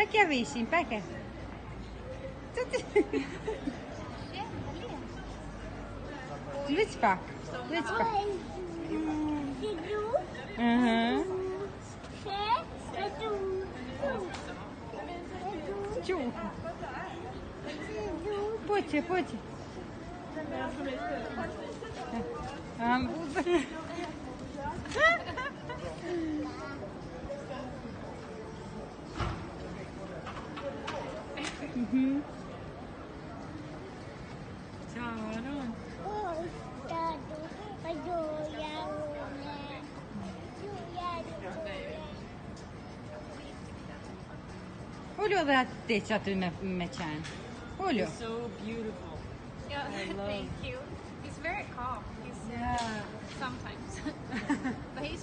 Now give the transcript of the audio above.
Päkä viisiin, päkä. Lytspak. Lytspak. Tjo. Poće, poće. Olha da techa tu mechan. Olha. So beautiful. Yeah, thank you. He's very calm. He's Yeah. sometimes, but he's